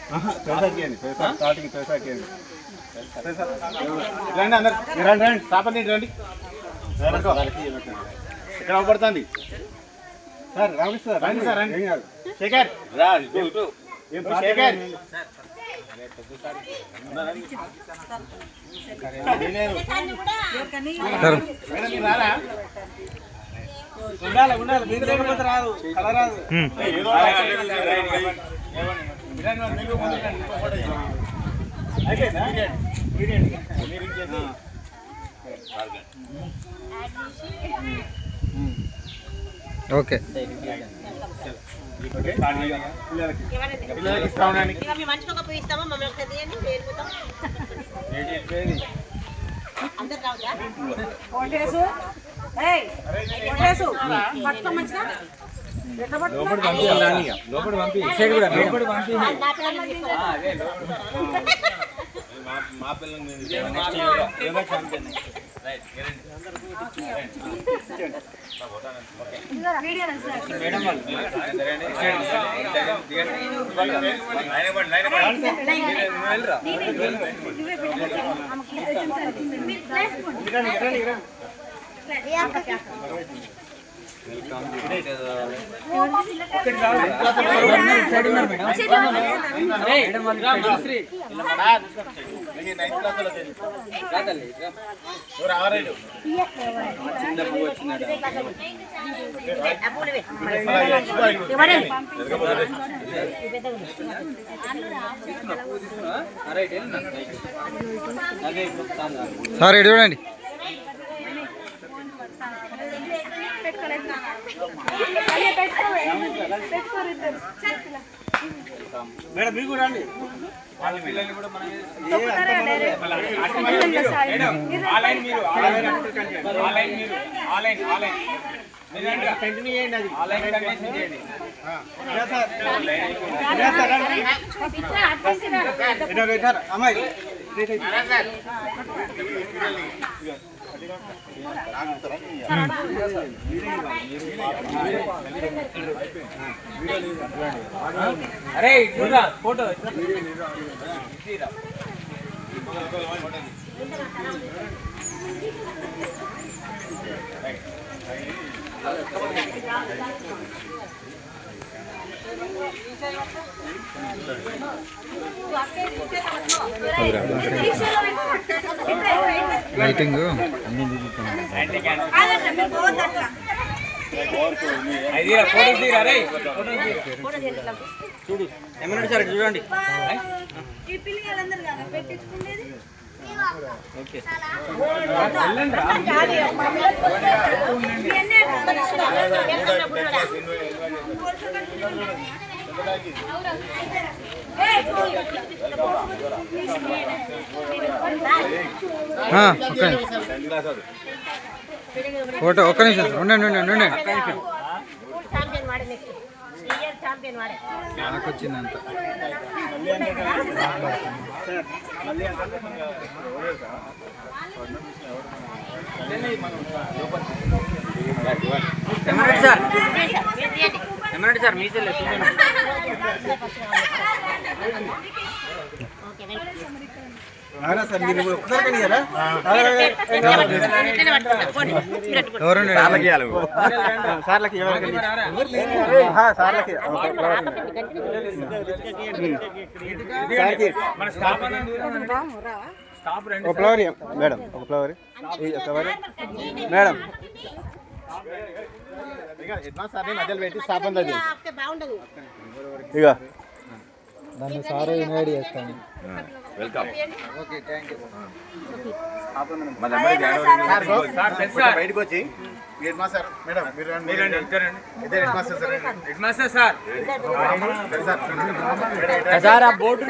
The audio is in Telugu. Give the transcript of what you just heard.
స్టార్టింగ్ రండి అందరు రండి రండి తాపండి రండి ఇక్కడ అవపడుతుంది సార్ రామకృష్ణ రండి సార్ రండి శేఖర్ శేఖర్ రారా ఉండాలి మీకు లేకపోతే రాదు కల రాదు ఓకే లోపల పంపి మా సార్ ఎటు చూడండి మేడం మీకు రండి వాళ్ళ పిల్లల్ని కూడా మనం కంటిన్యూ చేయండి అది అమ్మాయి అరే చూడరా ఫోటో లైటింగ్ చూడు ఏమన్నాడు సార్ చూడండి ఓకే ఫోటో ఒక్క నిమిషం ఉండండి నాకు వచ్చిందంత ఏమన్నాడు సార్ మీ చెల్లె సార్ మీరు ఒక్కసారి కదా ఎవరండి సార్లకి సార్లకి ఒక ఫ్లవర్ మేడం ఒక ఫ్లవర్ మేడం సార్ మధ్యలో పెట్టి స్థాపన ఇక దాన్ని సారే ఇన్వైట్ చేస్తాను వెల్కమ్ ఓకే థ్యాంక్ యూ బయటకు వచ్చి హెడ్ మాస్టర్ మేడం మీరు head master sir head master sir sir sir ఆ బోర్డు